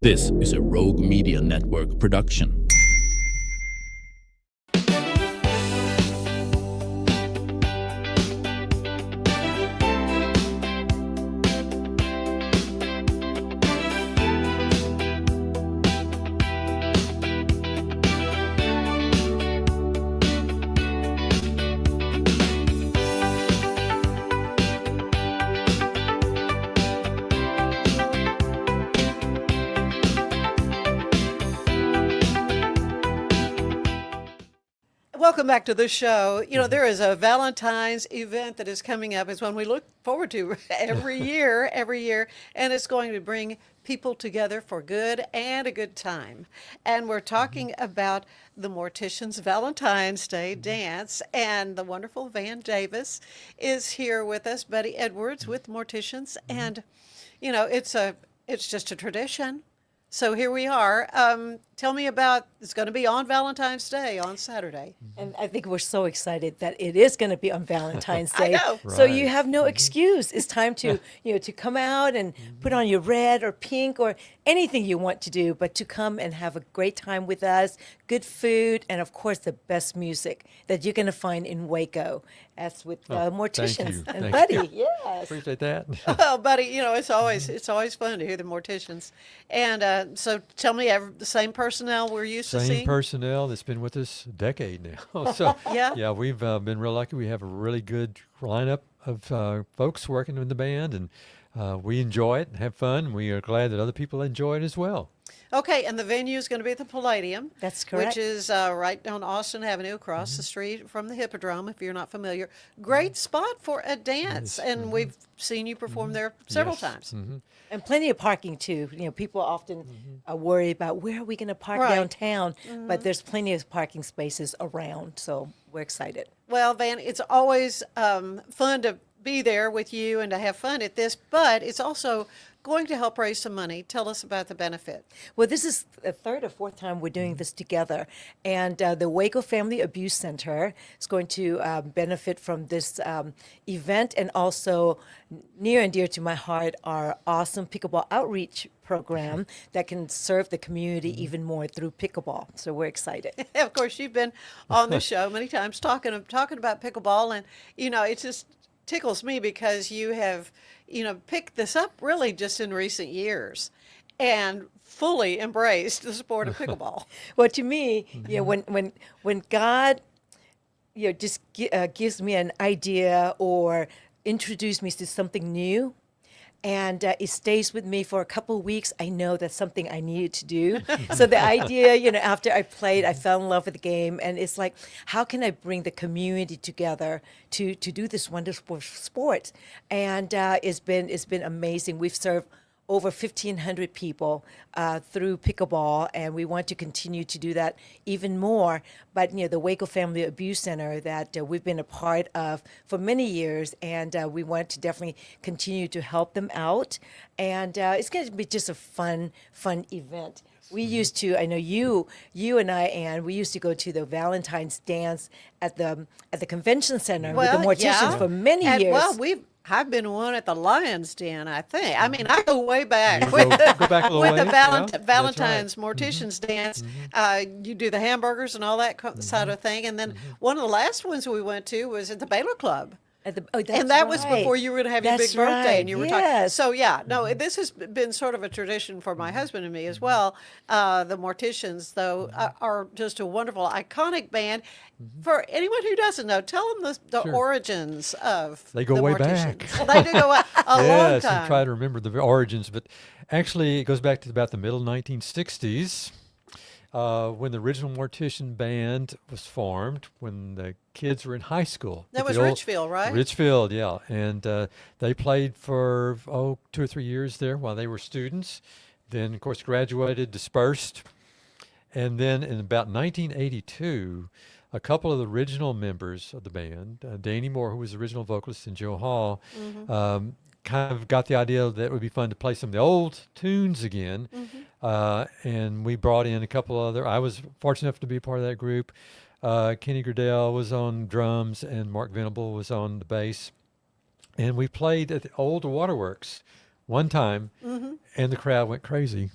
This is a Rogue Media Network production. Welcome back to the show. You know, there is a Valentine's event that is coming up. It's one we look forward to every year, and it's going to bring people together for good and a good time. And we're talking about the Morticians Valentine's Day dance, and the wonderful Van Davis is here with us, Betty Edwards with Morticians, and you know, it's just a tradition. So here we are. Tell me about, it's going to be on Valentine's Day on Saturday. And I think we're so excited that it is going to be on Valentine's Day. I know. So Right. you have no excuse. It's time to, to come out and put on your red or pink or anything you want to do, but to come and have a great time with us, good food, and of course the best music that you're going to find in Waco. That's with Morticians you. and Thank Buddy. Yes. Appreciate that. Oh, buddy, you know, it's always fun to hear the Morticians. And so tell me, the same personnel we're used to Same seeing? personnel that's been with us a decade now. So Yeah? we've been real lucky. We have a really good lineup of folks working in the band, and we enjoy it and have fun. We are glad that other people enjoy it as well. Okay, and the venue is going to be at the Palladium. That's correct. Which is right down Austin Avenue, across the street from the Hippodrome, if you're not familiar. Great spot for a dance, and we've seen you perform there several Yes. times. And plenty of parking too. You know, people often worry about where are we going to park Right. downtown, but there's plenty of parking spaces around. So we're excited. Well, Van, it's always fun to be there with you and to have fun at this, but it's also going to help raise some money. Tell us about the benefit. Well, this is the third or fourth time we're doing this together. And the Waco Family Abuse Center is going to benefit from this event. And also, near and dear to my heart, our awesome pickleball outreach program that can serve the community even more through pickleball. So we're excited. Of course, you've been on the show many times talking about pickleball, and you know, it just tickles me because you have, you know, picked this up really just in recent years and fully embraced the sport of pickleball. Well, to me, when God, just gives me an idea or introduce me to something new, and it stays with me for a couple of weeks, I know that's something I needed to do. So the idea, after I played, I fell in love with the game, and it's like, how can I bring the community together to do this wonderful sport? And it's been amazing. We've served over 1,500 people through pickleball, and we want to continue to do that even more. But the Waco Family Abuse Center that we've been a part of for many years, and we want to definitely continue to help them out. And it's going to be just a fun event. We used to, I know you and I, Ann, we used to go to the Valentine's dance at the convention center with the Morticians for many years. Well, I've been one at the Lion's Den, I think. I mean, I go way back You with, go back a little with the ways, yeah, that's Valentine's right. Morticians dance. You do the hamburgers and all that sort of thing. And then one of the last ones we went to was at the Baylor Club. And that was before you were going to have your big birthday, and you were talking. So this has been sort of a tradition for my husband and me as well. The Morticians, though, are just a wonderful, iconic band. For anyone who doesn't know, tell them the Sure. origins of They go the way Morticians. back. Well, they do go a long Yes, time. and try to remember the origins, but actually it goes back to about the middle 1960s. When the original Mortician band was formed, when the kids were in high school. That with was the old- Richfield, right? Richfield, yeah. And they played for, 2 or 3 years there while they were students. Then, of course, graduated, dispersed. And then in about 1982, a couple of the original members of the band, Danny Moore, who was the original vocalist, and Joe Hall, kind of got the idea that it would be fun to play some of the old tunes again. And we brought in a couple other, I was fortunate enough to be part of that group. Kenny Gradell was on drums, and Mark Venable was on the bass. And we played at the old waterworks one time, and the crowd went crazy.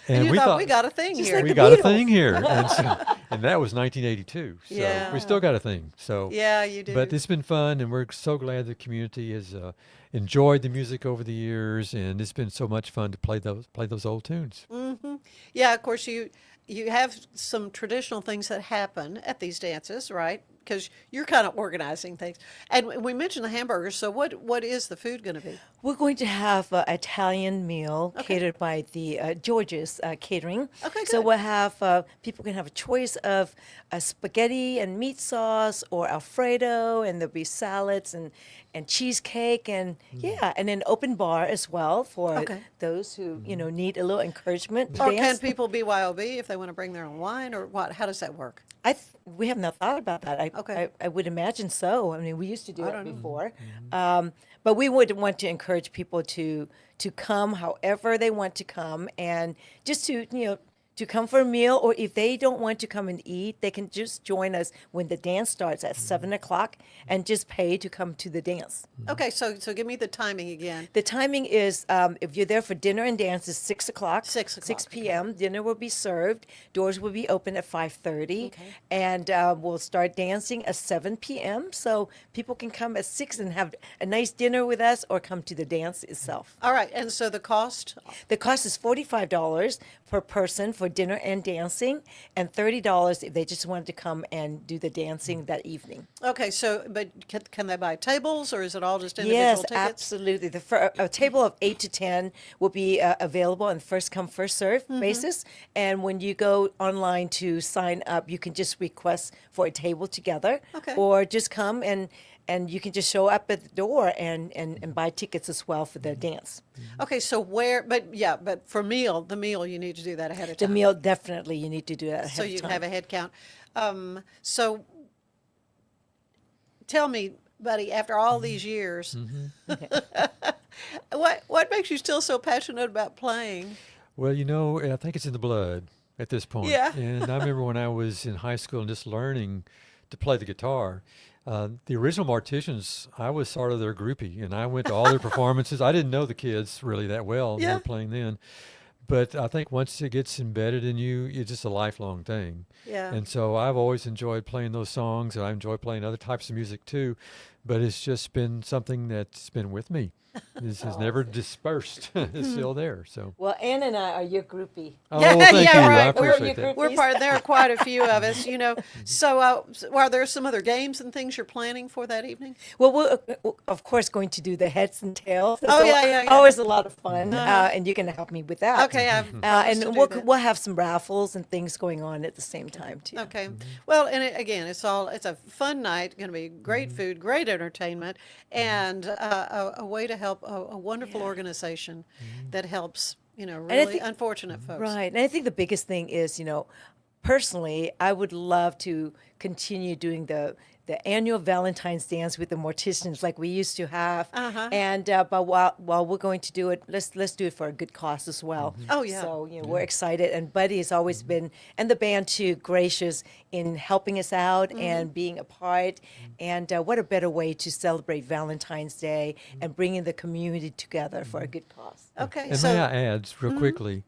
And you we thought, we got a thing Just here. like we the got a Beatles. thing here, and that was 1982. So Yeah. we still got a thing. So Yeah, you do. but it's been fun, and we're so glad the community has enjoyed the music over the years, and it's been so much fun to play those old tunes. Yeah, of course, you have some traditional things that happen at these dances, right? Because you're kind of organizing things. And we mentioned the hamburgers, so what is the food going to be? We're going to have an Italian meal catered by the George's Catering. Okay, So good. we'll have people can have a choice of spaghetti and meat sauce or Alfredo, and there'll be salads and cheesecake and and an open bar as well for Okay. those who need a little encouragement to Or dance. can people BYOB if they want to bring their own wine, or what? How does that work? We have not thought about that. Okay. I would imagine so. I mean, we used to do I it don't know. before, but we would want to encourage people to come however they want to come, and just to come for a meal, or if they don't want to come and eat, they can just join us when the dance starts at 7:00 and just pay to come to the dance. Okay, so give me the timing again. The timing is if you're there for dinner and dance is 6:00. 6 o'clock, 6 p.m. Dinner will be served. Doors will be open at 5:30, Okay. and we'll start dancing at 7 p.m. So people can come at 6 and have a nice dinner with us, or come to the dance itself. All right, and so the cost? The cost is $45 per person for dinner and dancing, and $30 if they just wanted to come and do the dancing that evening. Okay, so but can they buy tables, or is it all just individual Yes, tickets? absolutely. A table of 8 to 10 will be available on first come, first serve basis. And when you go online to sign up, you can just request for a table together, Okay. or just come and you can just show up at the door and buy tickets as well for the dance. Okay, so but for the meal, you need to do that ahead of The time. meal, definitely, you need to do that ahead So of you time. can have a head count. So tell me, buddy, after all these years, what makes you still so passionate about playing? Well, I think it's in the blood at this point. Yeah. And I remember when I was in high school and just learning to play the guitar. The original Morticians, I was sort of their groupie, and I went to all their performances. I didn't know the kids really that well. They Yeah. were playing then. But I think once it gets embedded in you, it's just a lifelong thing. Yeah. And so I've always enjoyed playing those songs, and I enjoy playing other types of music too. But it's just been something that's been with me. This has never dispersed. It's still there. So. Well, Ann and I are your groupie. Oh, Yeah, well, thank yeah, you. right. I We're appreciate your that. We're part. There are quite a few of us, So, are there some other games and things you're planning for that evening? Well, we're of course going to do the heads and tails. Oh, yeah. Always a lot of fun, and you can help me with that. Okay, I've promised to and do we'll that. we'll have some raffles and things going on at the same time too. Okay. Well, and again, it's a fun night. Going to be great food, great entertainment, and a way to help a wonderful organization that helps really think- unfortunate folks. Right, and I think the biggest thing is, personally, I would love to continue doing the annual Valentine's dance with the morticians like we used to have. And but while we're going to do it, let's do it for a good cause as well. Oh, yeah. So we're excited, and Buddy has always been, and the band too, gracious in helping us out and being a part. And what a better way to celebrate Valentine's Day and bringing the community together for a good cause. Okay. And So may I add real quickly,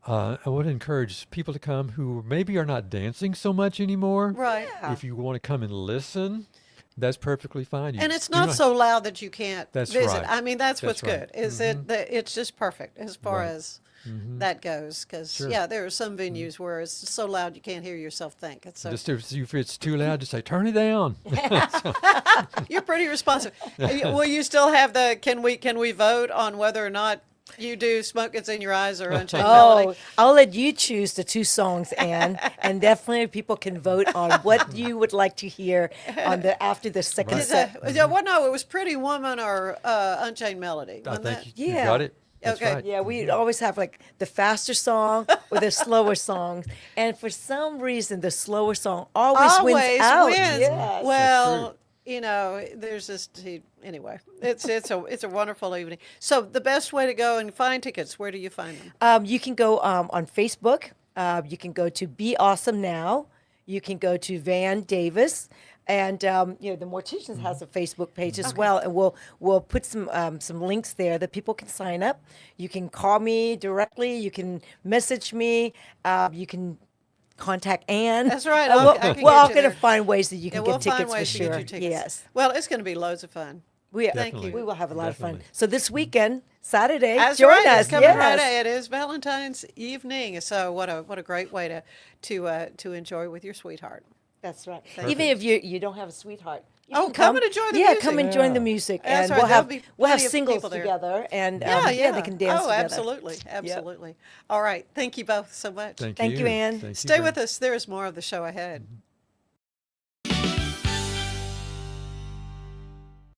I would encourage people to come who maybe are not dancing so much anymore. right. If you want to come and listen, that's perfectly fine. And it's not so loud that you can't That's visit. right. I mean, that's what's That's right. good. Is it's just perfect as far Right. as that goes. Because Sure. there are some venues where it's so loud you can't hear yourself think. It's so Just if it's too loud, just say, turn it down. you're pretty responsive. Will you still have the? Can we vote on whether or not you do "Smoke Gets in Your Eyes" or "Unchained Melody"? Oh, I'll let you choose the two songs, Anne, and definitely people can vote on what you would like to hear on after the second Is set. well, no, it was "Pretty Woman" or "Unchained Melody." I wasn't think that? you Yeah. got it. That's Okay. right. Yeah, we always have like the faster song or the slower song, and for some reason, the slower song always wins out. wins. Yes. Well, there's this. Anyway, it's a wonderful evening. So the best way to go and find tickets, where do you find them? You can go on Facebook. You can go to Be Awesome Now. You can go to Van Davis. And the Morticians has a Facebook page as well, and we'll put some links there that people can sign up. You can call me directly. You can message me. You can contact Ann. That's right. We're all going to find ways that you can we'll get tickets find for ways to sure. get you tickets. Yes. Well, it's going to be loads of fun. Thank you. We will have a lot of fun. Definitely. So this weekend, Saturday, That's join right. us. It's coming yes. Friday. It is Valentine's evening. So what a great way to enjoy with your sweetheart. That's right. Thank Even if you don't have a sweetheart. You Oh, can come and enjoy the yeah, music. come and join the music, That's and right. we'll There'll have be we'll have plenty of singles people there. together, and Yeah, they can dance Oh, together. absolutely, absolutely. All right. Thank you both so much. Thank you, Ann. Thank you Stay very with us. There is more of the show ahead.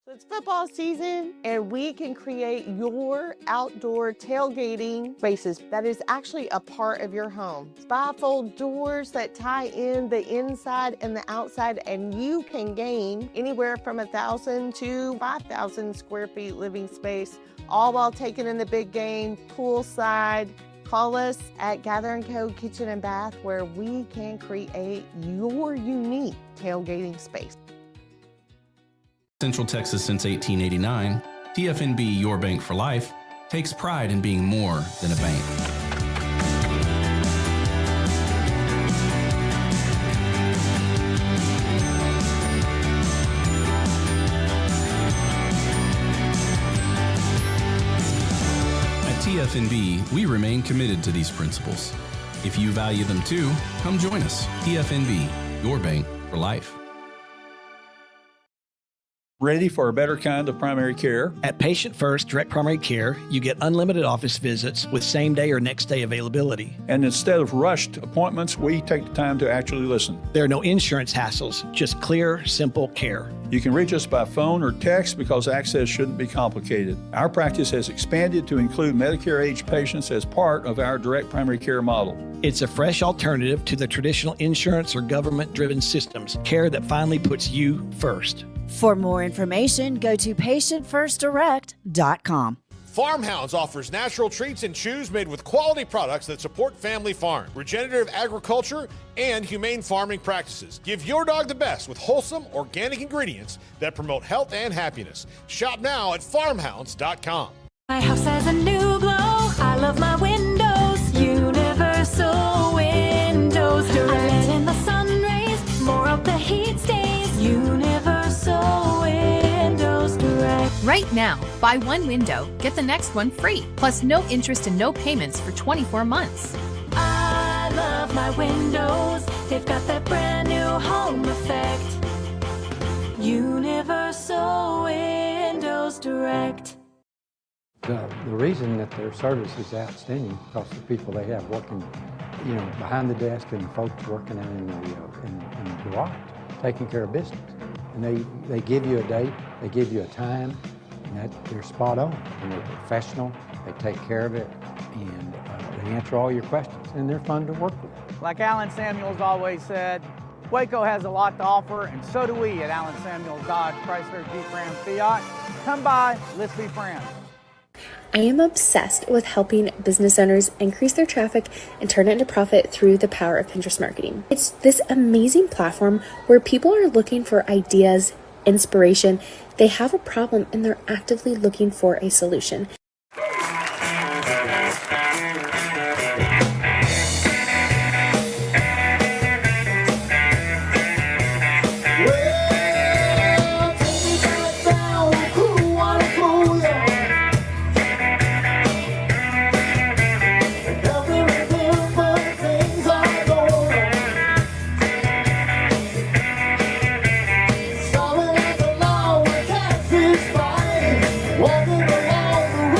So it's football season, and we can create your outdoor tailgating spaces that is actually a part of your home. Bifold doors that tie in the inside and the outside, and you can gain anywhere from 1,000 to 5,000 square feet living space, all while taking in the big game poolside. Call us at Gather & Co. Kitchen and Bath, where we can create your unique tailgating space. Central Texas since 1889, TFNB Your Bank for Life takes pride in being more than a bank. At TFNB, we remain committed to these principles. If you value them too, come join us. TFNB, Your Bank for Life. Ready for a better kind of primary care? At Patient First Direct Primary Care, you get unlimited office visits with same-day or next-day availability. And instead of rushed appointments, we take the time to actually listen. There are no insurance hassles, just clear, simple care. You can reach us by phone or text because access shouldn't be complicated. Our practice has expanded to include Medicare-age patients as part of our direct primary care model. It's a fresh alternative to the traditional insurance or government-driven systems, care that finally puts you first. For more information, go to patientfirstdirect.com. Farmhounds offers natural treats and chews made with quality products that support family farm, regenerative agriculture, and humane farming practices. Give your dog the best with wholesome, organic ingredients that promote health and happiness. Shop now at farmhounds.com. My house has a new glow. I love my windows. Universal Windows Direct. I let in the sun rays, more of the heat stays. Universal Windows Direct. Right now, buy one window, get the next one free, plus no interest and no payments for 24 months. I love my windows. They've got that brand new home effect. Universal Windows Direct. The reason that their service is outstanding because the people they have working, behind the desk and the folks working out in the garage, taking care of business. And they give you a date, they give you a time, and they're spot on. And they're professional, they take care of it, and they answer all your questions, and they're fun to work with. Like Alan Samuels always said, Waco has a lot to offer, and so do we at Alan Samuels Dodge, Chrysler, Jeep, Ram, Fiat. Come by, let's be friends. I am obsessed with helping business owners increase their traffic and turn it into profit through the power of Pinterest marketing. It's this amazing platform where people are looking for ideas, inspiration, they have a problem, and they're actively looking for a solution. Walking along the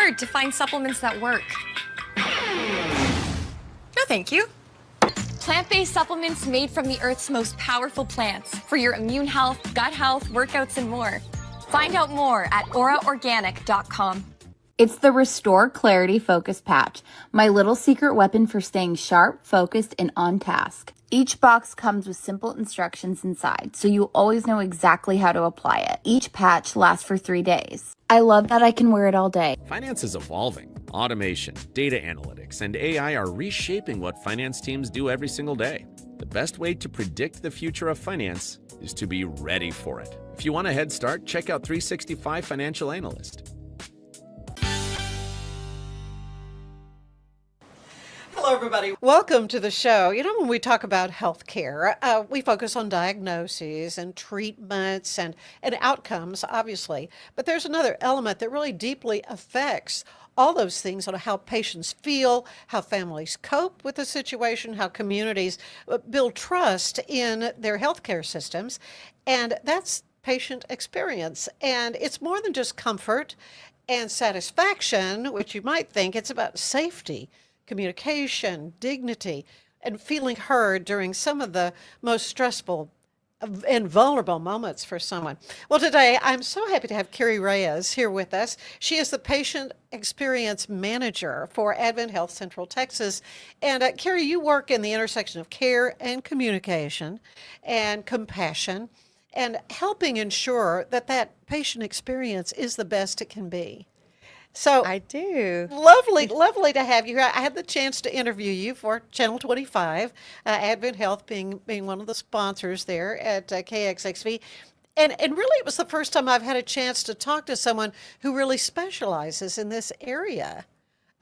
hard to find supplements that work. No, thank you. Plant-based supplements made from the Earth's most powerful plants for your immune health, gut health, workouts, and more. Find out more at auraorganic.com. It's the Restore Clarity Focus Patch, my little secret weapon for staying sharp, focused, and on task. Each box comes with simple instructions inside, so you always know exactly how to apply it. Each patch lasts for 3 days. I love that I can wear it all day. Finance is evolving. Automation, data analytics, and AI are reshaping what finance teams do every single day. The best way to predict the future of finance is to be ready for it. If you want a head start, check out 365 Financial Analyst. Hello, everybody. Welcome to the show. You know, when we talk about healthcare, we focus on diagnoses and treatments and outcomes, obviously. But there's another element that really deeply affects all those things on how patients feel, how families cope with the situation, how communities build trust in their healthcare systems. And that's patient experience. And it's more than just comfort and satisfaction, which you might think. It's about safety, communication, dignity, and feeling heard during some of the most stressful and vulnerable moments for someone. Well, today I'm so happy to have Kerri Reyes here with us. She is the Patient Experience Manager for Advent Health Central Texas. And Kerri, you work in the intersection of care and communication and compassion and helping ensure that that patient experience is the best it can be. So I do. Lovely to have you here. I had the chance to interview you for Channel 25, Advent Health being one of the sponsors there at KXXV. And really, it was the first time I've had a chance to talk to someone who really specializes in this area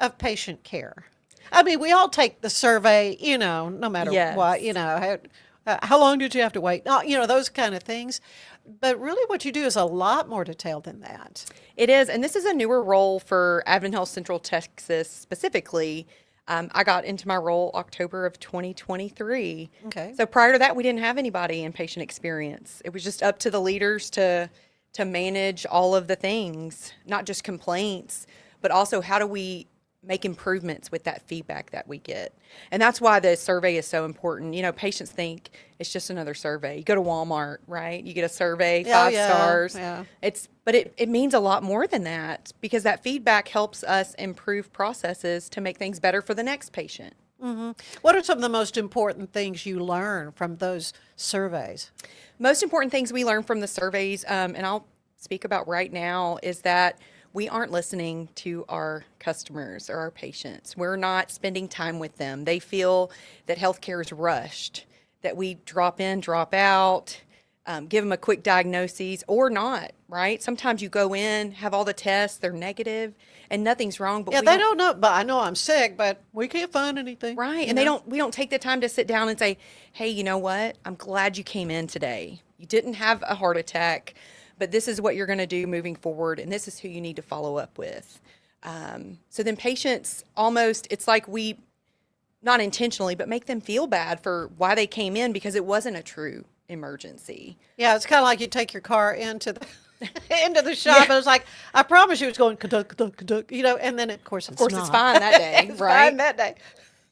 of patient care. I mean, we all take the survey, you know, no matter what, you know, how long did you have to wait? You know, those kind of things. But really what you do is a lot more detailed than that. It is, and this is a newer role for Advent Health Central Texas specifically. I got into my role October of 2023. Okay. So prior to that, we didn't have anybody in patient experience. It was just up to the leaders to manage all of the things, not just complaints, but also how do we make improvements with that feedback that we get. And that's why the survey is so important. You know, patients think it's just another survey. You go to Walmart, right? You get a survey, 5 stars. Yeah. But it means a lot more than that, because that feedback helps us improve processes to make things better for the next patient. Mm-hmm. What are some of the most important things you learn from those surveys? Most important things we learn from the surveys, and I'll speak about right now, is that we aren't listening to our customers or our patients. We're not spending time with them. They feel that healthcare is rushed, that we drop in, drop out, give them a quick diagnosis or not, right? Sometimes you go in, have all the tests, they're negative, and nothing's wrong. But they don't know. But I know I'm sick, but we can't find anything. Right, and we don't take the time to sit down and say, hey, you know what? I'm glad you came in today. You didn't have a heart attack, but this is what you're going to do moving forward, and this is who you need to follow up with. So then patients almost, it's like we, not intentionally, but make them feel bad for why they came in because it wasn't a true emergency. Yeah, it's kind of like you take your car into the into the shop, and it's like, I promise you it's going, you know, and then of course it's it's fine that day, it's right? fine that day.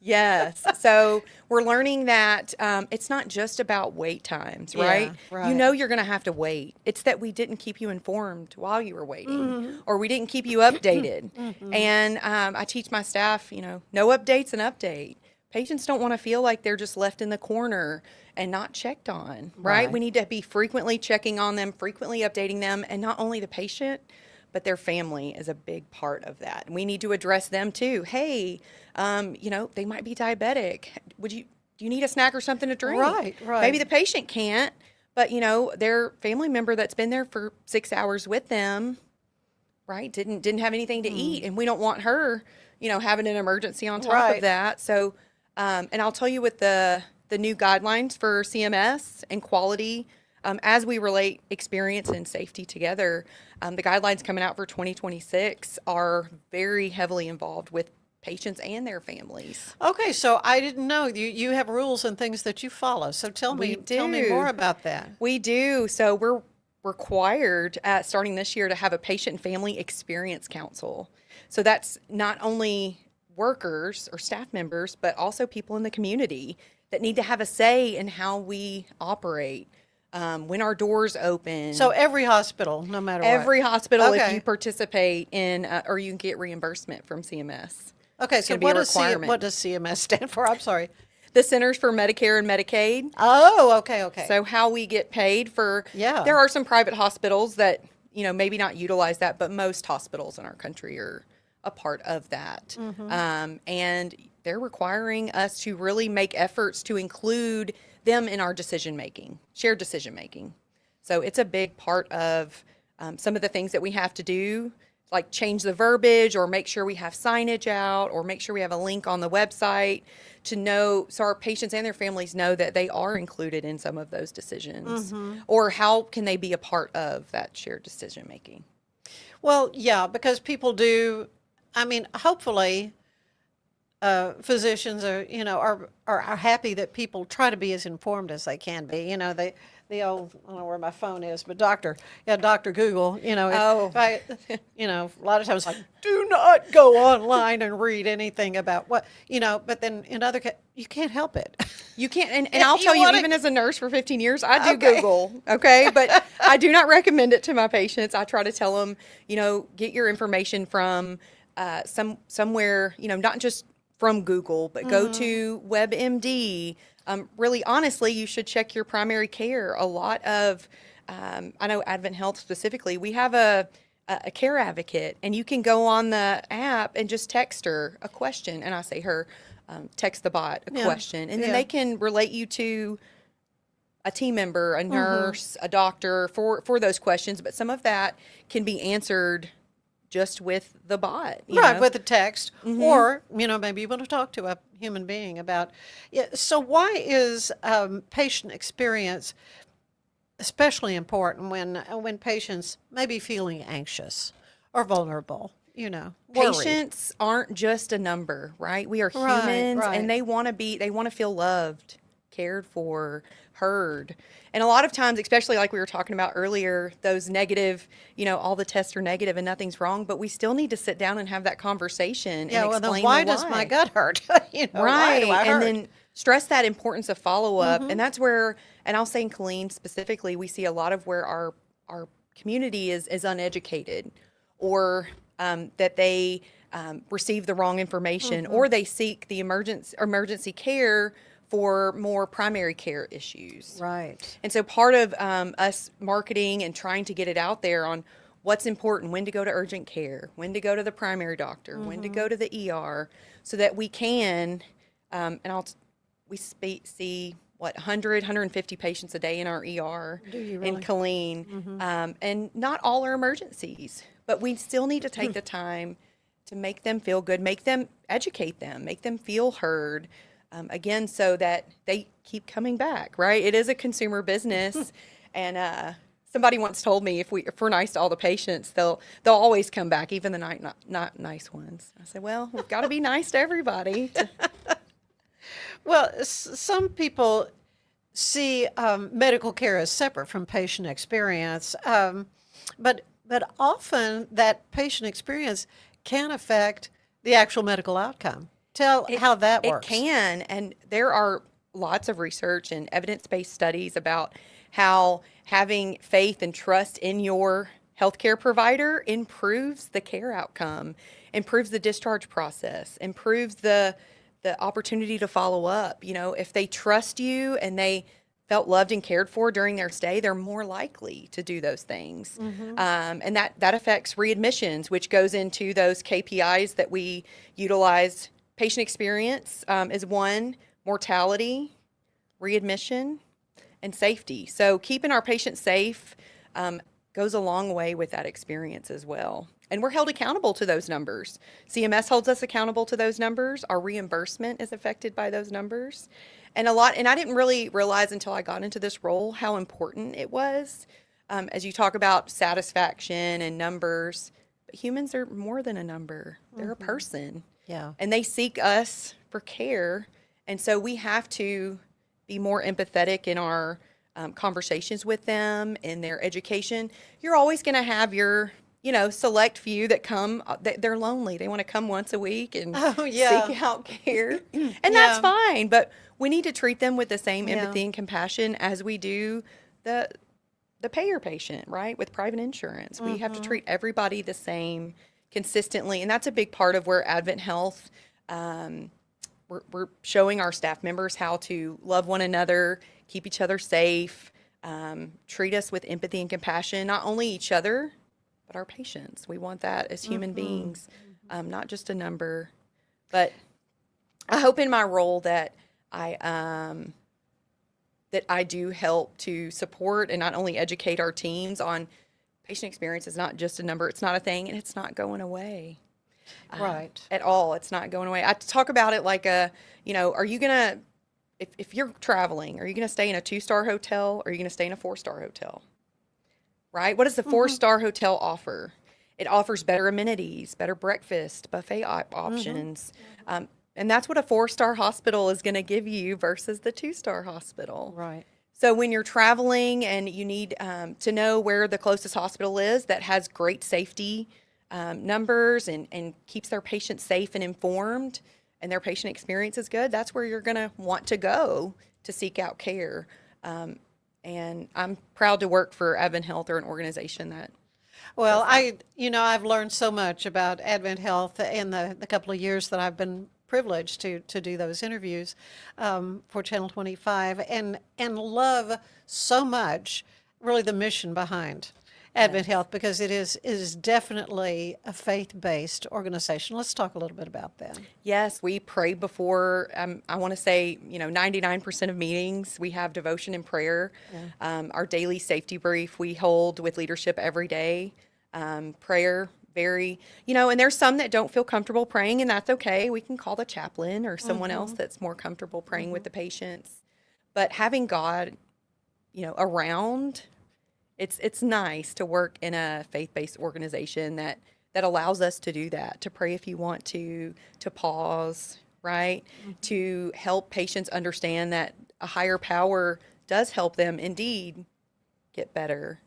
Yes. So we're learning that it's not just about wait times, right? Yeah, right. You know you're going to have to wait. It's that we didn't keep you informed while you were waiting, or we didn't keep you updated. And I teach my staff, you know, no update's an update. Patients don't want to feel like they're just left in the corner and not checked on, right? We need to be frequently checking on them, frequently updating them, and not only the patient, but their family is a big part of that. And we need to address them too. Hey, you know, they might be diabetic. Do you need a snack or something to drink? Right. Maybe the patient can't, but you know, their family member that's been there for 6 hours with them, right, didn't have anything to eat, and we don't want her, you know, having an emergency on top of that. So, and I'll tell you, with the new guidelines for CMS and quality, as we relate experience and safety together, the guidelines coming out for 2026 are very heavily involved with patients and their families. Okay, so I didn't know you have rules and things that you follow. So tell me more about that. We do. So required starting this year to have a patient and family experience council. So that's not only workers or staff members, but also people in the community that need to have a say in how we operate. When our doors open. So every hospital, no matter what. Every hospital, if Okay. you participate in, or you can get reimbursement from CMS. Okay, It's so gonna be what a does, requirement. what does CMS stand for? I'm sorry. The Centers for Medicare and Medicaid. Oh, okay. So how we get paid for, Yeah. there are some private hospitals that, maybe not utilize that, but most hospitals in our country are a part of that. Mhm. And they're requiring us to really make efforts to include them in our decision making, shared decision making. So it's a big part of some of the things that we have to do, like change the verbiage or make sure we have signage out or make sure we have a link on the website to know, so our patients and their families know that they are included in some of those decisions. Mhm. Or how can they be a part of that shared decision making? Well, yeah, because people do. I mean, hopefully, physicians are happy that people try to be as informed as they can be. The old, I don't know where my phone is, but Dr. Google. Oh. A lot of times like, do not go online and read anything about what. But then in other cases, you can't help it. You can't, and If I'll you tell you, wanna- even as a nurse for 15 years, I do Okay. Google, okay? But I do not recommend it to my patients. I try to tell them, get your information from somewhere, not just from Google, but go to WebMD. Really, honestly, you should check your primary care. A lot of, I know Advent Health specifically, we have a care advocate, and you can go on the app and just text her a question, and I say her, text the bot a Yeah. question, and then Yeah. they can relate you to a team member, a nurse, a doctor for those questions. But some of that can be answered just with the bot, Right, with a text, Mhm. or maybe you want to talk to a human being about. Yeah. So why is patient experience especially important when patients may be feeling anxious or vulnerable? Worried. Patients aren't just a number, right? We are Right, humans, right. and they want to feel loved, cared for, heard. And a lot of times, especially like we were talking about earlier, those negative, all the tests are negative and nothing's wrong, but we still need to sit down and have that conversation Yeah. and Well, then explain why the does my gut hurt? Why Right. do I And hurt? then stress that importance of follow up. Mhm. And that's where, and I'll say in Colleen specifically, we see a lot of where our community is uneducated, or that they receive the wrong information, or they seek the emergency care for more primary care issues. Right. And so part of us marketing and trying to get it out there on what's important, when to go to urgent care, when to go to the primary doctor, when to go to the ER, so that we can, we see 150 patients a day in our ER Do you in really? Colleen, and not all are emergencies, but we still need to take the time to make them feel good, educate them, make them feel heard, again, so that they keep coming back, right? It is a consumer business, and somebody once told me if we're nice to all the patients, they'll always come back, even the not nice ones. I said, well, we've got to be nice to everybody. Well, some people see medical care as separate from patient experience, but often that patient experience can affect the actual medical outcome. Tell how that works. It can, and there are lots of research and evidence-based studies about how having faith and trust in your healthcare provider improves the care outcome, improves the discharge process, improves the opportunity to follow up. If they trust you and they felt loved and cared for during their stay, they're more likely to do those things. And that affects readmissions, which goes into those KPIs that we utilize. Patient experience is one, mortality, readmission, and safety. So keeping our patients safe goes a long way with that experience as well. And we're held accountable to those numbers. CMS holds us accountable to those numbers. Our reimbursement is affected by those numbers. And I didn't really realize until I got into this role how important it was. As you talk about satisfaction and numbers, but humans are more than a number. They're a person. Yeah. And they seek us for care. And so we have to be more empathetic in our conversations with them in their education. You're always going to have your, select few that come, they're lonely. They want to come once a week and seek out care. And that's fine. But we need to treat them with the same empathy and compassion as we do the payer patient, right? With private insurance. We have to treat everybody the same consistently. And that's a big part of where Advent Health, we're showing our staff members how to love one another, keep each other safe, treat us with empathy and compassion, not only each other, but our patients. We want that as human beings, not just a number. But I hope in my role that I do help to support and not only educate our teams on patient experience is not just a number, it's not a thing, and it's not going away. Right. At all. It's not going away. I talk about it like are you going to, if you're traveling, are you going to stay in a 2-star hotel or are you going to stay in a 4-star hotel? Right? What does the 4-star hotel offer? It offers better amenities, better breakfast, buffet options. And that's what a 4-star hospital is going to give you versus the 2-star hospital. Right. So when you're traveling and you need to know where the closest hospital is that has great safety numbers and keeps their patients safe and informed and their patient experience is good, that's where you're going to want to go to seek out care. And I'm proud to work for Advent Health, or an organization that. Well, I've learned so much about Advent Health in the couple of years that I've been privileged to do those interviews for Channel 25, and love so much really the mission behind Advent Health, because it is definitely a faith-based organization. Let's talk a little bit about that. Yes, we pray before, I want to say, 99% of meetings, we have devotion and prayer. Our daily safety brief we hold with leadership every day. Prayer, and there's some that don't feel comfortable praying, and that's okay. We can call the chaplain or someone else that's more comfortable praying with the patients. But having God, around, it's nice to work in a faith-based organization that allows us to do that, to pray if you want to pause, right? To help patients understand that a higher power does help them indeed get better,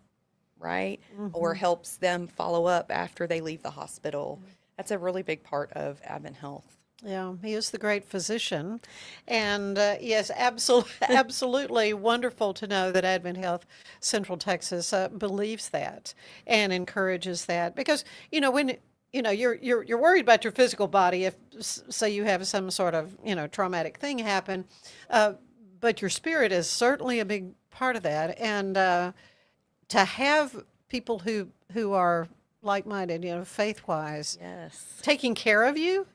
right? Or helps them follow up after they leave the hospital. That's a really big part of Advent Health. Yeah, he is the great physician. And yes, absolutely wonderful to know that Advent Health Central Texas believes that and encourages that. Because, when you're worried about your physical body, if say you have some sort of, traumatic thing happen, but your spirit is certainly a big part of that. And to have people who are like-minded, faith-wise, taking care of you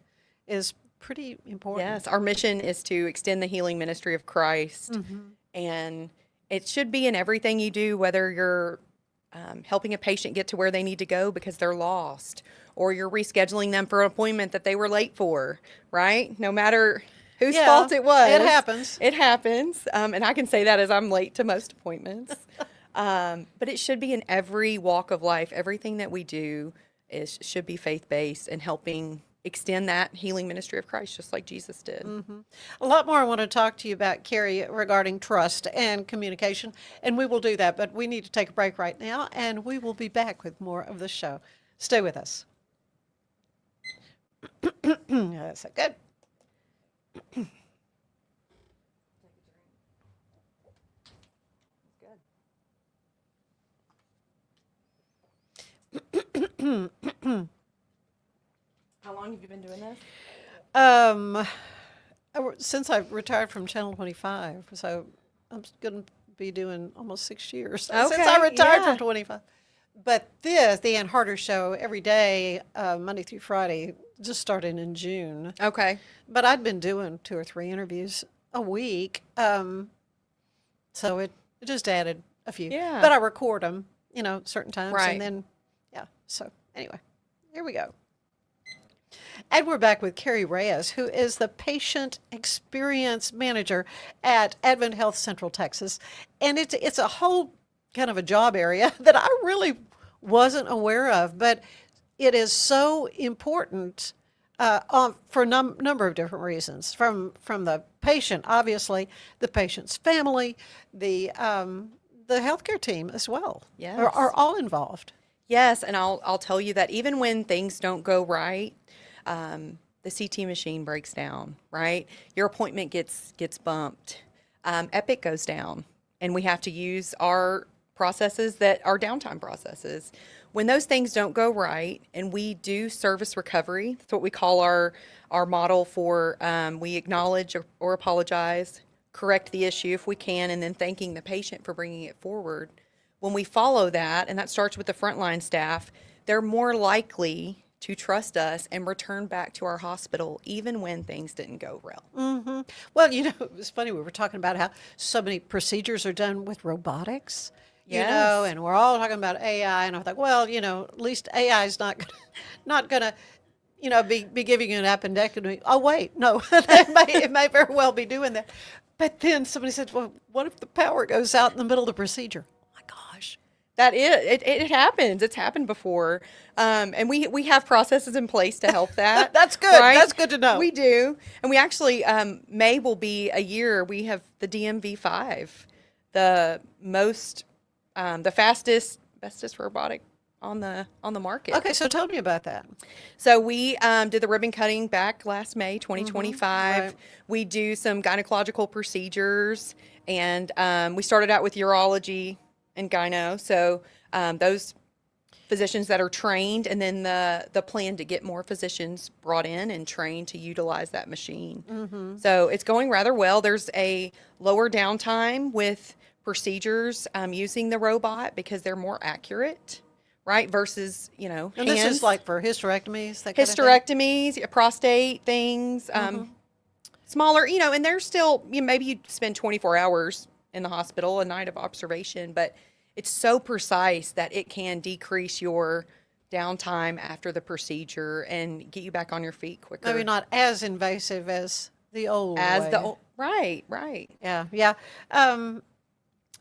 is pretty important. Yes, our mission is to extend the healing ministry of Christ. And it should be in everything you do, whether you're helping a patient get to where they need to go because they're lost, or you're rescheduling them for an appointment that they were late for, right? No matter whose fault it was. It happens. It happens. And I can say that as I'm late to most appointments. But it should be in every walk of life. Everything that we do should be faith-based and helping extend that healing ministry of Christ, just like Jesus did. A lot more I want to talk to you about, Kerri, regarding trust and communication, and we will do that, but we need to take a break right now, and we will be back with more of the show. Stay with us. That's so good. How long have you been doing this? Since I retired from Channel 25, so I'm going to be doing almost 6 years since I retired from 25. But the Ann Harder Show every day, Monday through Friday, just started in June. Okay. But I'd been doing 2 or 3 interviews a week, so it just added a few. Yeah. But I record them, certain times, Right. and then so anyway, here we go. And we're back with Kerri Reyes, who is the Patient Experience Manager at Advent Health Central Texas. And it's a whole kind of a job area that I really wasn't aware of, but it is so important for a number of different reasons. From the patient, obviously, the patient's family, the healthcare team as well. Yes. Are all involved. Yes, and I'll tell you that even when things don't go right, the CT machine breaks down, right? Your appointment gets bumped. Epic goes down, and we have to use our processes that are downtime processes. When those things don't go right, and we do service recovery, that's what we call our model for, we acknowledge or apologize, correct the issue if we can, and then thanking the patient for bringing it forward. When we follow that, and that starts with the frontline staff, they're more likely to trust us and return back to our hospital even when things didn't go well. Mm-hmm. Well, it was funny. We were talking about how so many procedures are done with robotics. Yes. And we're all talking about AI, and I thought, well, at least AI is not gonna, be giving you an appendectomy. Oh wait, no, it may very well be doing that. But then somebody said, well, what if the power goes out in the middle of the procedure? That it happens. It's happened before, and we have processes in place to help that. That's good. Right? That's good to know. We do, and we actually May will be a year. We have the DMV5, the most, the fastest, bestest robotic on the market. Okay, so tell me about that. So we did the ribbon cutting back last May 2025. Right. We do some gynecological procedures, and we started out with urology and gyno. So those physicians that are trained, and then the plan to get more physicians brought in and trained to utilize that machine. Mm-hmm. So it's going rather well. There's a lower downtime with procedures using the robot because they're more accurate, right? Versus, And hands. this is like for hysterectomies, that kind of thing? Hysterectomies, prostate things, smaller, and there's still, maybe you spend 24 hours in the hospital, a night of observation, but it's so precise that it can decrease your downtime after the procedure and get you back on your feet quicker. Maybe not as invasive as the old way. Right. Yeah.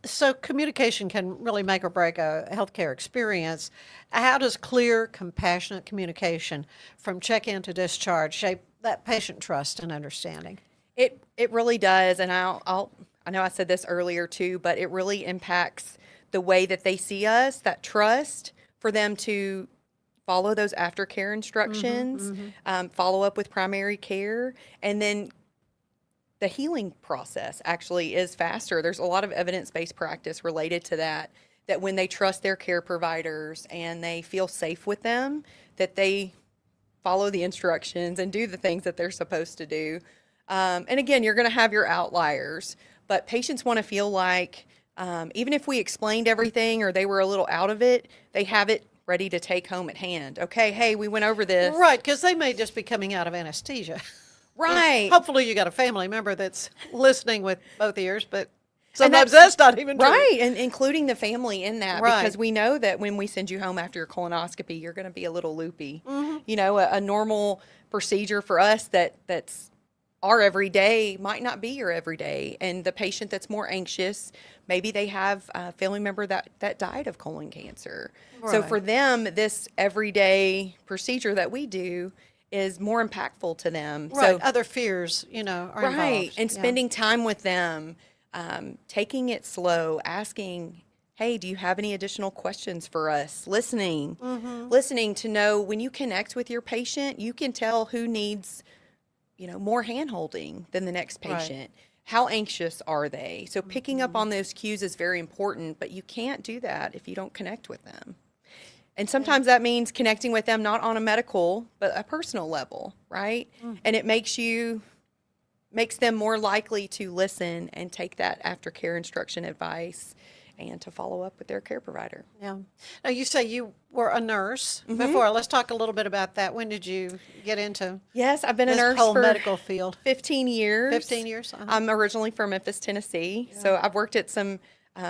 So communication can really make or break a healthcare experience. How does clear, compassionate communication from check-in to discharge shape that patient trust and understanding? It really does, and I know I said this earlier too, but it really impacts the way that they see us, that trust for them to follow those aftercare instructions, follow up with primary care, and then the healing process actually is faster. There's a lot of evidence-based practice related to that when they trust their care providers and they feel safe with them, that they follow the instructions and do the things that they're supposed to do. And again, you're going to have your outliers, but patients want to feel like even if we explained everything or they were a little out of it, they have it ready to take home at hand. Okay, hey, we went over this. Right, because they may just be coming out of anesthesia. Right. Hopefully you got a family member that's listening with both ears, but sometimes that's not even true. Right, and including the family in that, Right. because we know that when we send you home after your colonoscopy, you're going to be a little loopy. A normal procedure for us that's our everyday might not be your everyday. And the patient that's more anxious, maybe they have a family member that died of colon cancer. So Right. for them, this everyday procedure that we do is more impactful to them. Right, So, other fears, are right, involved. and Yeah. spending time with them, taking it slow, asking, hey, do you have any additional questions for us? Listening to know when you connect with your patient, you can tell who needs more hand-holding than the next Right. patient. How anxious are they? So picking up on those cues is very important, but you can't do that if you don't connect with them. And sometimes that means connecting with them not on a medical, but a personal level, right? And it makes them more likely to listen and take that aftercare instruction advice and to follow up with their care provider. Yeah. Now, you say you were a nurse before. Let's talk a little bit about that. When did you get into Yes, I've been a this nurse whole for medical field? 15 years. 15 years? Uh-huh. I'm originally from Memphis, Tennessee. So I've worked at some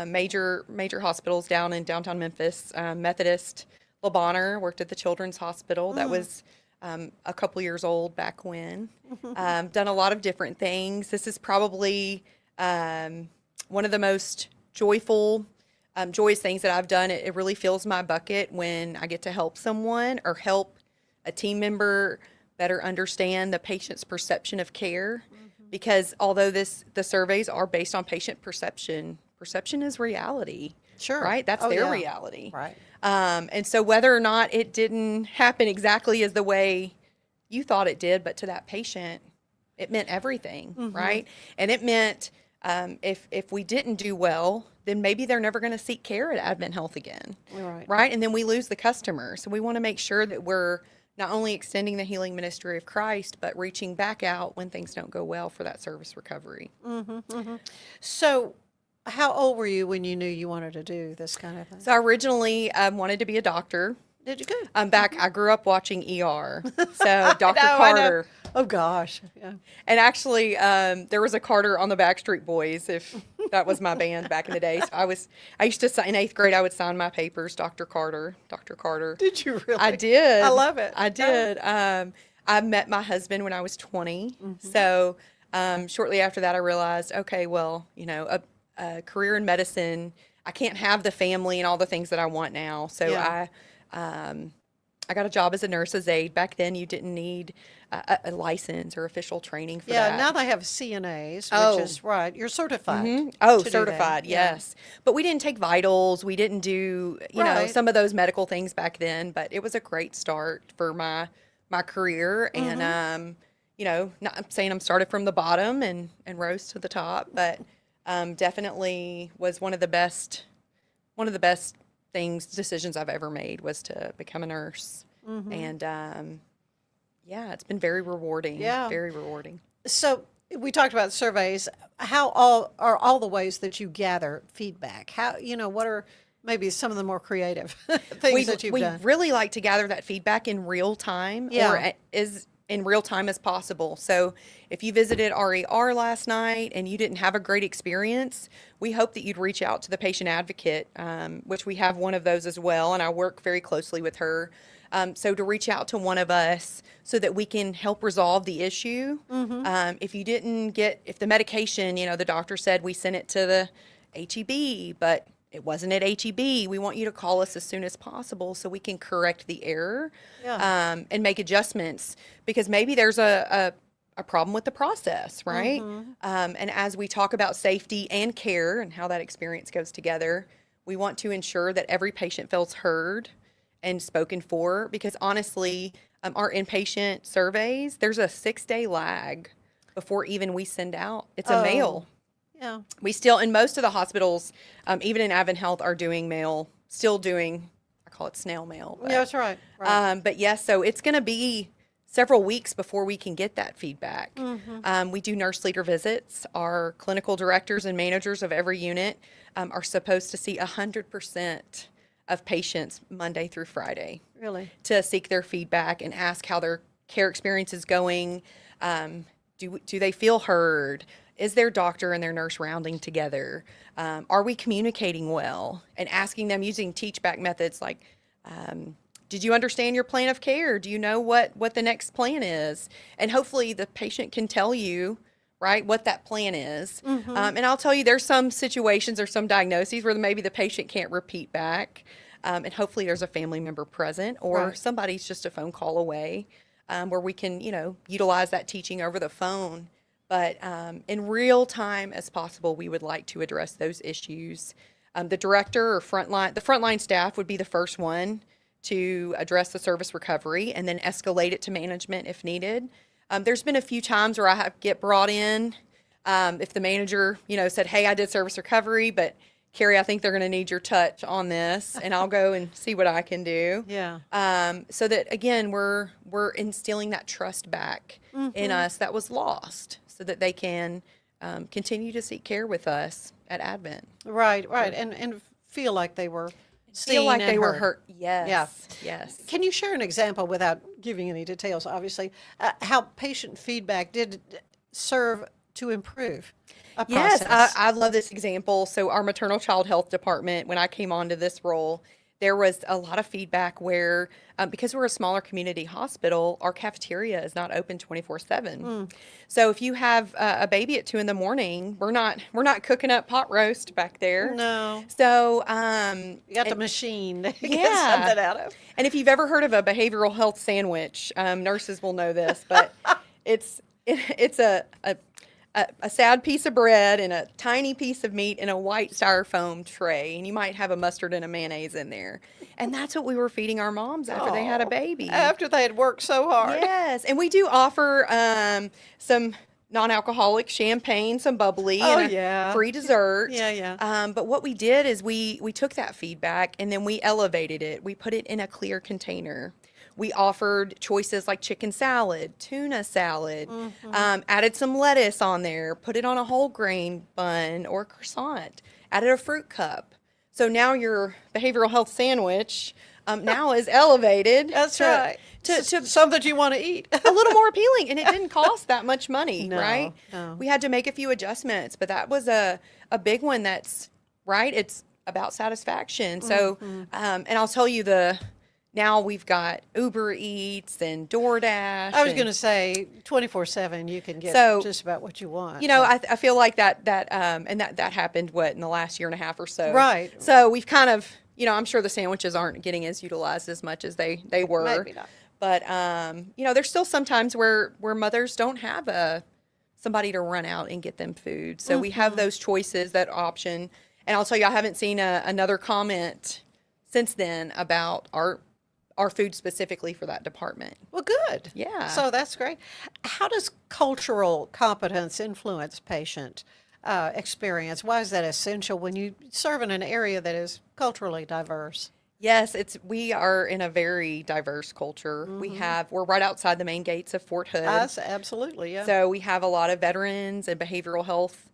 major hospitals down in downtown Memphis. Methodist, Le Bonheur, worked at the Children's Hospital. That was a couple years old back when. Done a lot of different things. This is probably one of the most joyous things that I've done. It really fills my bucket when I get to help someone or help a team member better understand the patient's perception of care, because although the surveys are based on patient perception, perception is reality. Sure. Right? That's Oh, their yeah. reality. Right. And so whether or not it didn't happen exactly as the way you thought it did, but to that patient, it meant everything, right? And it meant if we didn't do well, then maybe they're never going to seek care at Advent Health again, right? And then we lose the customer. So we want to make sure that we're not only extending the healing ministry of Christ, but reaching back out when things don't go well for that service recovery. So, how old were you when you knew you wanted to do this kind of thing? So I originally wanted to be a doctor. Did you good? I grew up watching ER. So Dr. I know. Carter. Oh gosh. Yeah. And actually, there was a Carter on the Backstreet Boys, if that was my band back in the day. So I used to sign, in 8th grade, I would sign my papers, Dr. Carter, Dr. Carter. Did you really? I did. I love it. I did. I met my husband when I was 20. So shortly after that, I realized, okay, well, you know, a career in medicine, I can't have the family and all the things that I want now. So I got a job as a nurse's aide. Back then, you didn't need a license or official training for that. Yeah, now they have CNAs, which is right. You're certified. Oh, to do certified, that. Yeah. yes. But we didn't take vitals. We didn't do, you know, Right. some of those medical things back then. But it was a great start for my career. And, you know, not saying I'm started from the bottom and rose to the top, but definitely was one of the best decisions I've ever made was to become a nurse. And yeah, it's been very rewarding. Yeah. Very rewarding. So we talked about surveys. How are all the ways that you gather feedback? How, you know, what are maybe some of the more creative things that you've done? We really like to gather that feedback in real time, or as in real time as possible. So if you visited RER last night and you didn't have a great experience, we hope that you'd reach out to the patient advocate, which we have one of those as well, and I work very closely with her. So to reach out to one of us so that we can help resolve the issue. If the medication, you know, the doctor said we sent it to the HEB, but it wasn't at HEB, we want you to call us as soon as possible so we can correct the error and make adjustments, because maybe there's a problem with the process, right? And as we talk about safety and care and how that experience goes together, we want to ensure that every patient feels heard and spoken for, because honestly, our inpatient surveys, there's a 6-day lag before even we send out. It's a mail. Yeah. We still, in most of the hospitals, even in Advent Health, are doing mail, still doing, I call it snail mail. But, Yeah, that's right. Right. but yes, so it's going to be several weeks before we can get that feedback. We do nurse leader visits. Our clinical directors and managers of every unit are supposed to see 100% of patients Monday through Friday. Really? To seek their feedback and ask how their care experience is going. Do they feel heard? Is their doctor and their nurse rounding together? Are we communicating well? And asking them using teach-back methods like, did you understand your plan of care? Do you know what the next plan is? And hopefully the patient can tell you, right, what that plan is. And I'll tell you, there's some situations or some diagnoses where maybe the patient can't repeat back. And hopefully there's a family member present, or somebody's just a phone call away, where we can, you know, utilize that teaching over the phone. But in real time as possible, we would like to address those issues. The director or the frontline staff would be the first one to address the service recovery and then escalate it to management if needed. There's been a few times where I get brought in if the manager, you know, said, hey, I did service recovery, but Kerri, I think they're going to need your touch on this, and I'll go and see what I can do. Yeah. So that, again, we're instilling that trust back in us that was lost, so that they can continue to seek care with us at Advent. Right, and feel like they were seen Feel like and they were heard. heard. Yes. Yeah. Yes. Can you share an example, without giving any details, obviously, how patient feedback did serve to improve a Yes, process? I love this example. So our maternal child health department, when I came onto this role, there was a lot of feedback where, because we're a smaller community hospital, our cafeteria is not open 24/7. So if you have a baby at 2 in the morning, we're not cooking up pot roast back there. No. So You got the machine to get yeah. something out of. And if you've ever heard of a behavioral health sandwich, nurses will know this, but it's a sad piece of bread and a tiny piece of meat in a white styrofoam tray, and you might have a mustard and a mayonnaise in there. And that's what we were feeding our moms after they had a baby. After they had worked so hard. Yes, and we do offer some non-alcoholic champagne, some bubbly, Oh, and a yeah. free dessert. Yeah. But what we did is we took that feedback and then we elevated it. We put it in a clear container. We offered choices like chicken salad, tuna salad, added some lettuce on there, put it on a whole grain bun or croissant, added a fruit cup. So now your behavioral health sandwich now is elevated. That's to, right. To something that you want to eat. a little more appealing, and it didn't cost that much money, No, right? no. We had to make a few adjustments, but that was a big one. That's right. It's about satisfaction. So, and I'll tell you now we've got Uber Eats and DoorDash. I was going to say 24/7 you can get just about what you want. You know, I feel like that happened in the last year and a half or so. Right. So we've kind of, I'm sure the sandwiches aren't getting as utilized as much as they were. Maybe not. But there's still some times where mothers don't have somebody to run out and get them food. So we have those choices, that option. And I'll tell you, I haven't seen another comment since then about our food specifically for that department. Well, good. Yeah. So that's great. How does cultural competence influence patient experience? Why is that essential when you serve in an area that is culturally diverse? Yes, we are in a very diverse culture. We're right outside the main gates of Fort Hood. Absolutely, yeah. So we have a lot of veterans and behavioral health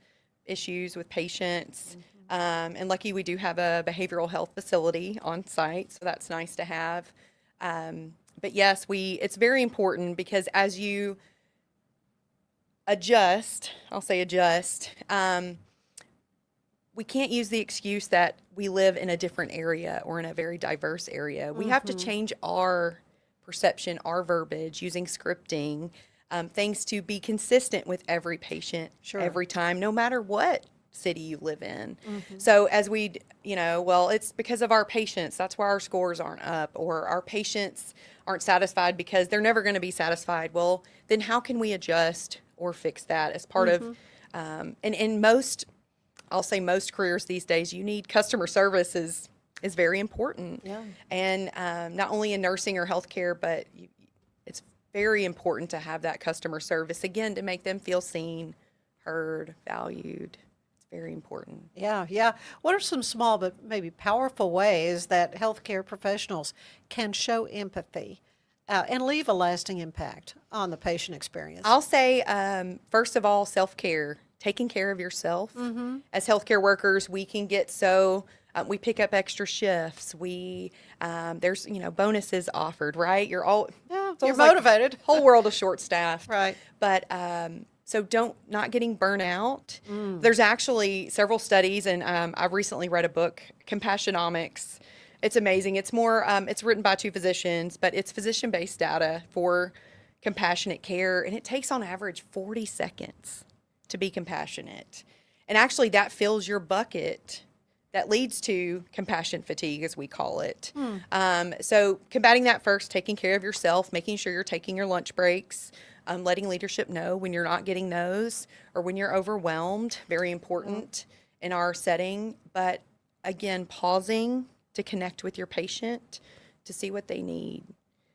issues with patients. And lucky we do have a behavioral health facility on site, so that's nice to have. But yes, it's very important because as you adjust, we can't use the excuse that we live in a different area or in a very diverse area. We have to change our perception, our verbiage, using scripting, things to be consistent with every patient every time, no matter what city you live in. So as it's because of our patients, that's why our scores aren't up, or our patients aren't satisfied because they're never going to be satisfied. Well, then how can we adjust or fix that as part of, and in most careers these days, you need customer service is very important. Yeah. And not only in nursing or healthcare, but it's very important to have that customer service, again, to make them feel seen, heard, valued. Very important. Yeah. What are some small but maybe powerful ways that healthcare professionals can show empathy and leave a lasting impact on the patient experience? I'll say, first of all, self-care, taking care of yourself. As healthcare workers, we can get we pick up extra shifts. There's bonuses offered, right? You're motivated. Whole world of short staff, right? But so not getting burnout. There's actually several studies, and I've recently read a book, Compassionomics. It's amazing. It's more, it's written by 2 physicians, but it's physician-based data for compassionate care, and it takes on average 40 seconds to be compassionate. And actually that fills your bucket that leads to compassion fatigue, as we call it. So combating that first, taking care of yourself, making sure you're taking your lunch breaks, letting leadership know when you're not getting those or when you're overwhelmed, very important in our setting. But again, pausing to connect with your patient, to see what they need,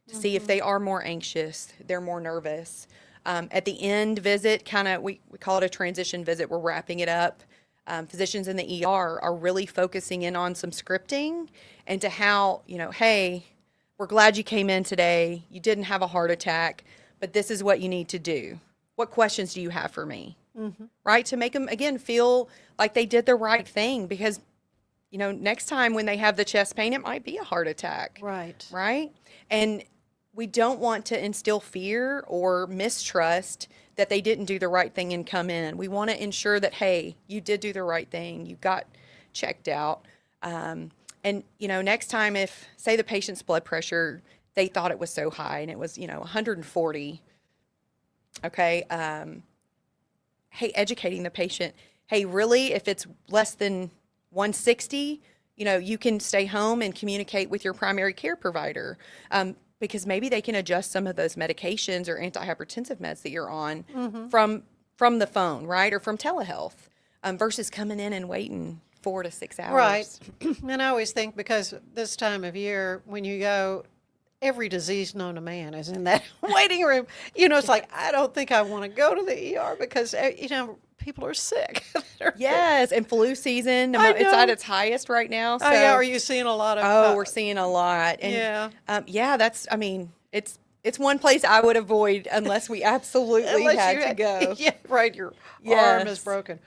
to see if they are more anxious, they're more nervous. At the end visit, we call it a transition visit, we're wrapping it up. Physicians in the ER are really focusing in on some scripting and to how, hey, we're glad you came in today. You didn't have a heart attack, but this is what you need to do. What questions do you have for me? Right? To make them, again, feel like they did the right thing, because, next time when they have the chest pain, it might be a heart attack. Right. Right? And we don't want to instill fear or mistrust that they didn't do the right thing and come in. We want to ensure that, hey, you did do the right thing. You got checked out. And And, next time if, say the patient's blood pressure, they thought it was so high and it was, 140. Okay. Hey, educating the patient. Hey, really, if it's less than 160, you can stay home and communicate with your primary care provider. Because maybe they can adjust some of those medications or antihypertensive meds that you're on from the phone, right? Or from telehealth, versus coming in and waiting 4 to 6 hours. Right. And I always think, because this time of year, when you go, every disease known to man is in that waiting room. It's like, I don't think I want to go to the ER because, people are sick. Yes, and flu season, it's at its highest right now. So. Oh, yeah, are you seeing a lot of? Oh, we're seeing a lot. And, it's one place I would avoid unless we absolutely had to go. Yeah, right. Your arm is broken.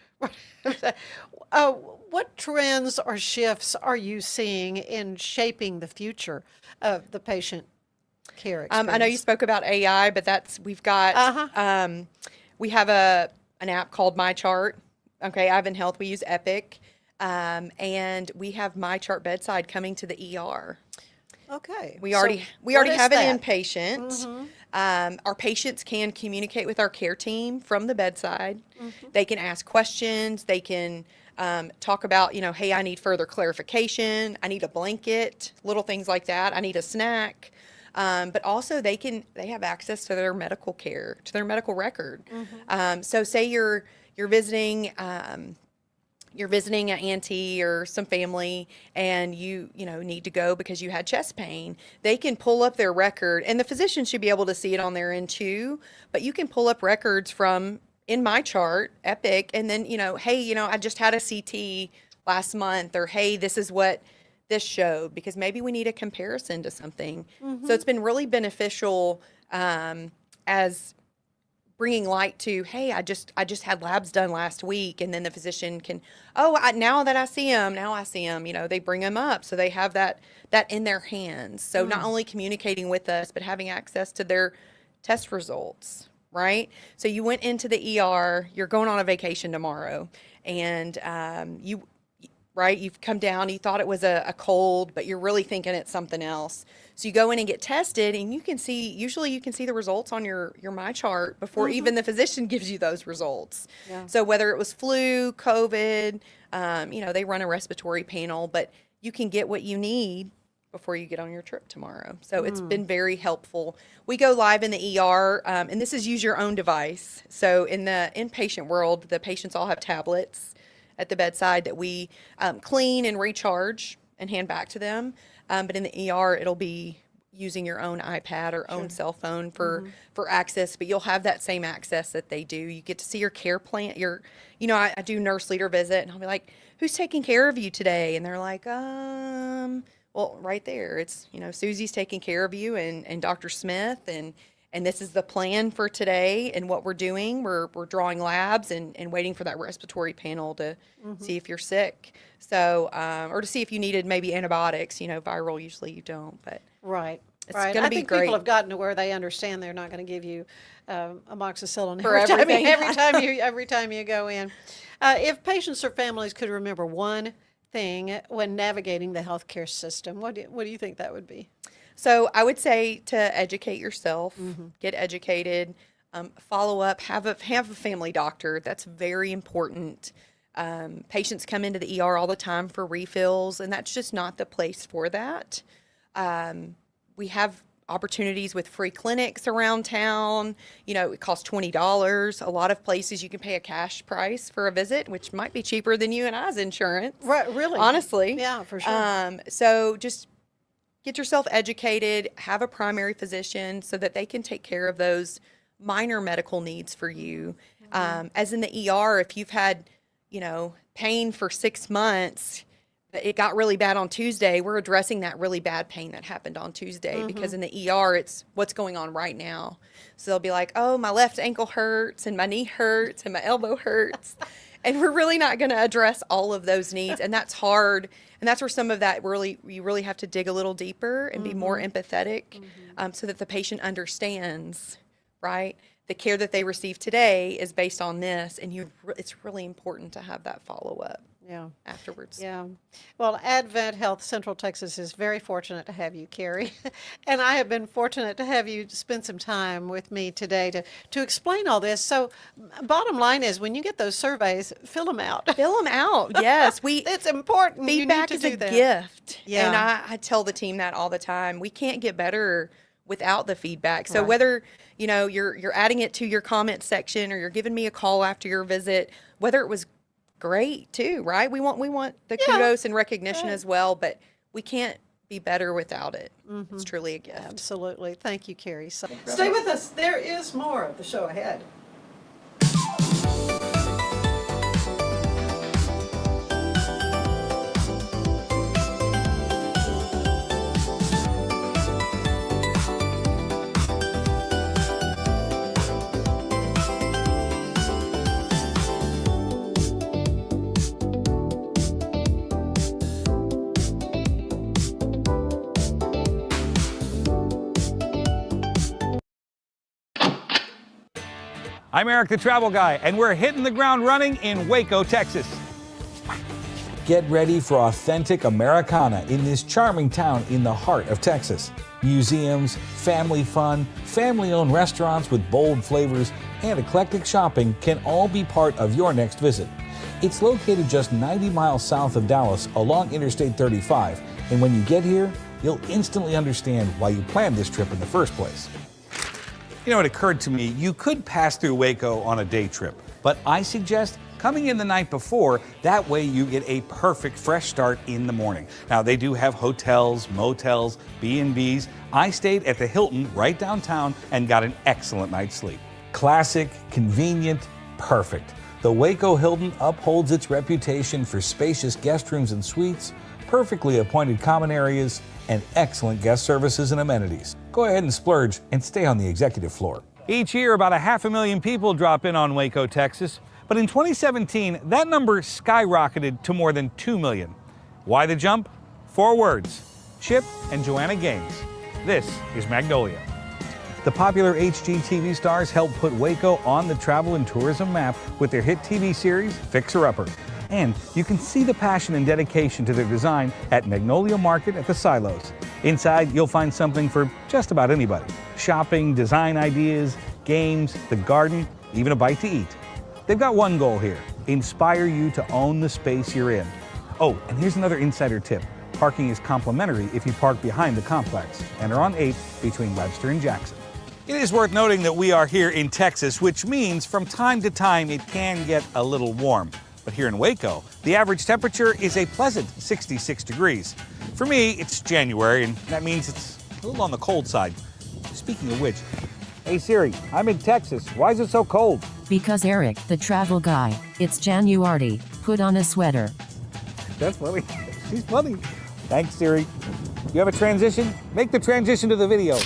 What trends or shifts are you seeing in shaping the future of the patient care experience? I know you spoke about AI, but we've got, we have an app called MyChart. Okay, Ivan Health, we use Epic, and we have MyChart Bedside coming to the ER. Okay. We already have an inpatient. Our patients can communicate with our care team from the bedside. They can ask questions. They can talk about, hey, I need further clarification. I need a blanket, little things like that. I need a snack. But also they have access to their medical care, to their medical record. So say you're visiting an auntie or some family, and you need to go because you had chest pain. They can pull up their record, and the physician should be able to see it on their end too. But you can pull up records from in MyChart, Epic, and then hey, I just had a CT last month, or hey, this is what this showed, because maybe we need a comparison to something. So it's been really beneficial as bringing light to, hey, I just had labs done last week, and then the physician can, now that I see him, they bring him up, so they have that in their hands. So not only communicating with us, but having access to their test results, right? So you went into the ER, you're going on a vacation tomorrow, and you've come down, you thought it was a cold, but you're really thinking it's something else. So you go in and get tested, and usually you can see the results on your MyChart before even the physician gives you those results. Yeah. So whether it was flu, COVID, they run a respiratory panel, but you can get what you need before you get on your trip tomorrow. So it's been very helpful. We go live in the ER, and this is use your own device. So in the inpatient world, the patients all have tablets at the bedside that we clean and recharge and hand back to them. But in the ER, it'll be using your own iPad or own cell phone for access, but you'll have that same access that they do. You get to see your care plan. I do nurse leader visit, and I'll be like, who's taking care of you today? And they're like, well, right there, it's, Susie's taking care of you, and Dr. Smith, and this is the plan for today and what we're doing. We're drawing labs and waiting for that respiratory panel to see if you're sick. So, or to see if you needed maybe antibiotics, viral, usually you don't, but. Right. It's right. going to I be think great. people have gotten to where they understand they're not going to give you amoxicillin For every time you go in. If patients or families could remember one thing when navigating the healthcare system, what do you think that would be? So I would say to educate yourself, get educated, follow up, have a family doctor. That's very important. Patients come into the ER all the time for refills, and that's just not the place for that. We have opportunities with free clinics around town. It costs $20. A lot of places you can pay a cash price for a visit, which might be cheaper than you and I's insurance. Right, really? Honestly. Yeah, for sure. So just get yourself educated, have a primary physician so that they can take care of those minor medical needs for you. As in the ER, if you've had, pain for 6 months, it got really bad on Tuesday, we're addressing that really bad pain that happened on Tuesday, because in the ER, it's what's going on right now. So they'll be like, oh, my left ankle hurts and my knee hurts and my elbow hurts. And we're really not going to address all of those needs. And that's hard. And that's where some of that you really have to dig a little deeper and be more empathetic, so that the patient understands, right? The care that they receive today is based on this, and it's really important to have that follow-up. afterwards. Yeah. Well, Advent Health Central Texas is very fortunate to have you, Kerri. And I have been fortunate to have you spend some time with me today to explain all this. So bottom line is when you get those surveys, fill them out. Fill them out. Yes. It's important. Feedback you need to is do a that. gift. Yeah. And I tell the team that all the time. We can't get better without the feedback. So Right. whether, you're adding it to your comment section or you're giving me a call after your visit, whether it was great too, right? We want the kudos and recognition as well, but we can't be better without it. It's truly a gift. Absolutely. Thank you, Kerri. So, stay with us. There is more of the show ahead. I'm Eric the Travel Guy, and we're hitting the ground running in Waco, Texas. Get ready for authentic Americana in this charming town in the heart of Texas. Museums, family fun, family-owned restaurants with bold flavors, and eclectic shopping can all be part of your next visit. It's located just 90 miles south of Dallas along Interstate 35, and when you get here, you'll instantly understand why you planned this trip in the first place. You know, it occurred to me, you could pass through Waco on a day trip, but I suggest coming in the night before. That way you get a perfect fresh start in the morning. Now, they do have hotels, motels, B&Bs. I stayed at the Hilton right downtown and got an excellent night's sleep. Classic, convenient, perfect. The Waco Hilton upholds its reputation for spacious guest rooms and suites, perfectly appointed common areas, and excellent guest services and amenities. Go ahead and splurge and stay on the executive floor. Each year, about 500,000 people drop in on Waco, Texas. But in 2017, that number skyrocketed to more than 2 million. Why the jump? 4 words: Chip and Joanna Gaines. This is Magnolia. The popular HGTV stars helped put Waco on the travel and tourism map with their hit TV series, Fixer Upper. And you can see the passion and dedication to their design at Magnolia Market at the Silos. Inside, you'll find something for just about anybody. Shopping, design ideas, games, the garden, even a bite to eat. They've got one goal here: inspire you to own the space you're in. Oh, and here's another insider tip. Parking is complimentary if you park behind the complex and are on 8 between Webster and Jackson. It is worth noting that we are here in Texas, which means from time to time it can get a little warm. But here in Waco, the average temperature is a pleasant 66 degrees. For me, it's January, and that means it's a little on the cold side. Speaking of which, hey Siri, I'm in Texas. Why is it so cold? Because Eric, the travel guy, it's January. Put on a sweater. That's funny. She's funny. Thanks, Siri. You have a transition? Make the transition to the video.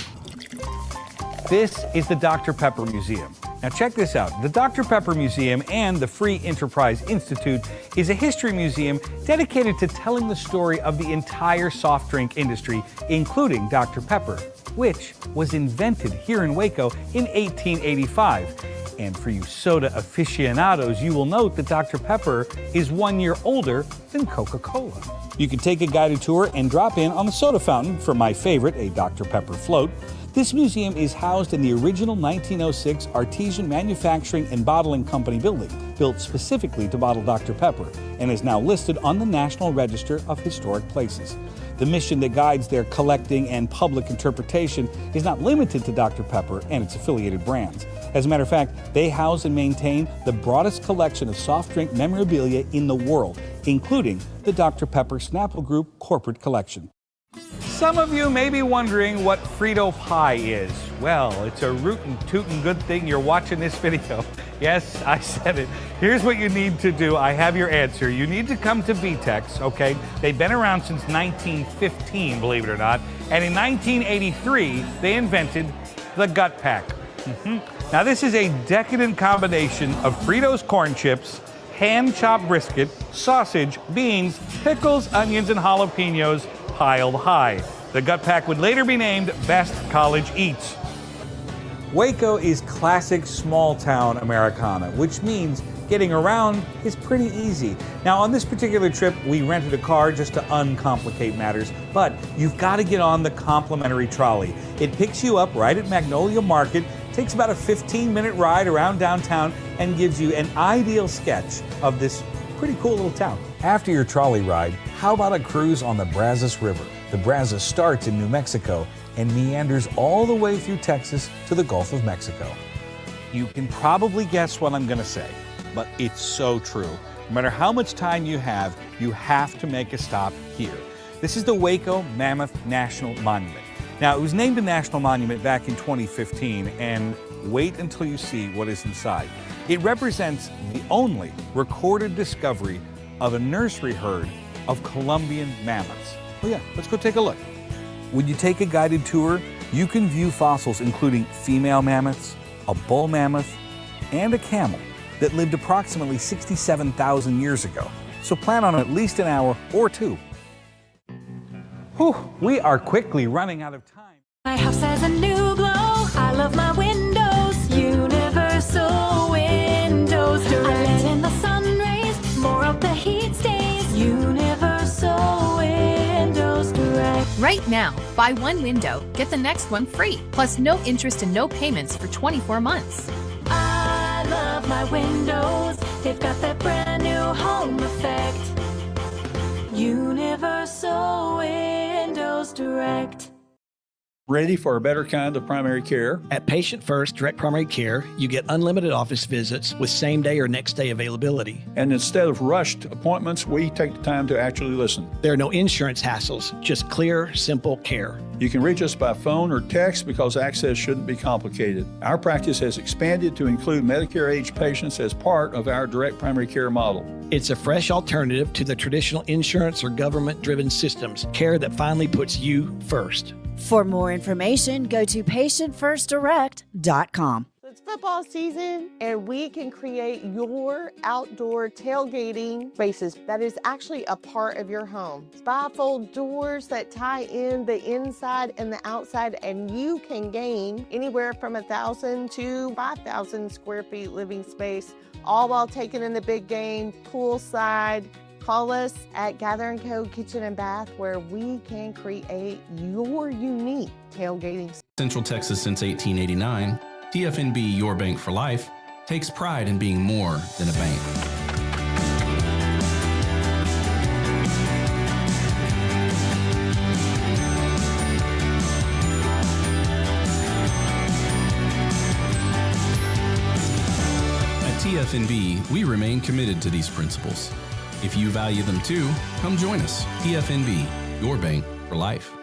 This is the Dr. Pepper Museum. Now check this out. The Dr. Pepper Museum and the Free Enterprise Institute is a history museum dedicated to telling the story of the entire soft drink industry, including Dr. Pepper, which was invented here in Waco in 1885. And for you soda aficionados, you will note that Dr. Pepper is 1 year older than Coca-Cola. You can take a guided tour and drop in on the soda fountain for my favorite, a Dr. Pepper float. This museum is housed in the original 1906 Artesian Manufacturing and Bottling Company building, built specifically to bottle Dr. Pepper, and is now listed on the National Register of Historic Places. The mission that guides their collecting and public interpretation is not limited to Dr. Pepper and its affiliated brands. As a matter of fact, they house and maintain the broadest collection of soft drink memorabilia in the world, including the Dr. Pepper Snapple Group corporate collection. Some of you may be wondering what Frito pie is. Well, it's a rootin' tootin' good thing you're watching this video. Yes, I said it. Here's what you need to do. I have your answer. You need to come to VTEX, okay? They've been around since 1915, believe it or not. And in 1983, they invented the Gut Pack. Now, this is a decadent combination of Fritos corn chips, hand-chopped brisket, sausage, beans, pickles, onions, and jalapenos piled high. The Gut Pack would later be named Best College Eats. Waco is classic small-town Americana, which means Getting around is pretty easy. Now, on this particular trip, we rented a car just to uncomplicate matters, but you've got to get on the complimentary trolley. It picks you up right at Magnolia Market, takes about a 15-minute ride around downtown, and gives you an ideal sketch of this pretty cool little town. After your trolley ride, how about a cruise on the Brazos River? The Brazos starts in New Mexico and meanders all the way through Texas to the Gulf of Mexico. You can probably guess what I'm going to say, but it's so true. No matter how much time you have to make a stop here. This is the Waco Mammoth National Monument. Now, it was named a national monument back in 2015, and wait until you see what is inside. It represents the only recorded discovery of a nursery herd of Columbian mammoths. Oh yeah, let's go take a look. When you take a guided tour, you can view fossils including female mammoths, a bull mammoth, and a camel that lived approximately 67,000 years ago. So plan on at least an hour or two. Whew, we are quickly running out of time. My house has a new glow. I love my windows. Universal Windows Direct. I let in the sun rays. More of the heat stays. Universal Windows Direct. Right now, buy one window, get the next one free, plus no interest and no payments for 24 months. I love my windows. They've got that brand new home effect. Universal Windows Direct. Ready for a better kind of primary care? At Patient First Direct Primary Care, you get unlimited office visits with same-day or next-day availability. And instead of rushed appointments, we take the time to actually listen. There are no insurance hassles, just clear, simple care. You can reach us by phone or text because access shouldn't be complicated. Our practice has expanded to include Medicare-age patients as part of our direct primary care model. It's a fresh alternative to the traditional insurance or government-driven systems, care that finally puts you first. For more information, go to patientfirstdirect.com. It's football season, and we can create your outdoor tailgating spaces that is actually a part of your home. Bifold doors that tie in the inside and the outside, and you can gain anywhere from 1,000 to 5,000 square feet living space, all while taking in the big game, poolside. Call us at Gather & Co. Kitchen and Bath, where we can create your unique tailgating. Central Texas since 1889, TFNB, your bank for life, takes pride in being more than a bank. At TFNB, we remain committed to these principles. If you value them too, come join us. TFNB, your bank for life.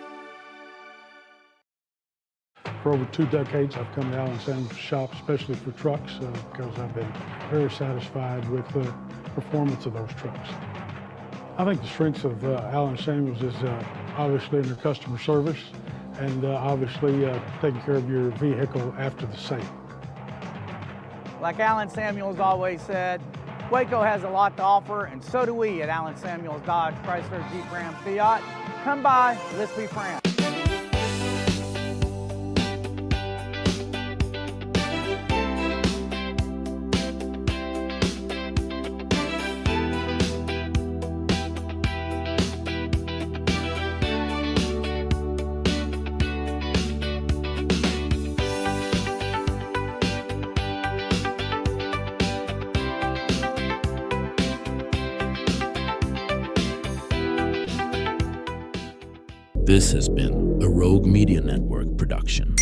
For over 2 decades, I've come to Allen Samuels shop, especially for trucks, because I've been very satisfied with the performance of those trucks. I think the strengths of Allen Samuels is obviously in their customer service and obviously taking care of your vehicle after the sale. Like Allen Samuels always said, Waco has a lot to offer, and so do we at Allen Samuels Dodge, Chrysler, Jeep, Ram, Fiat. Come by, let's be friends. This has been a Rogue Media Network production.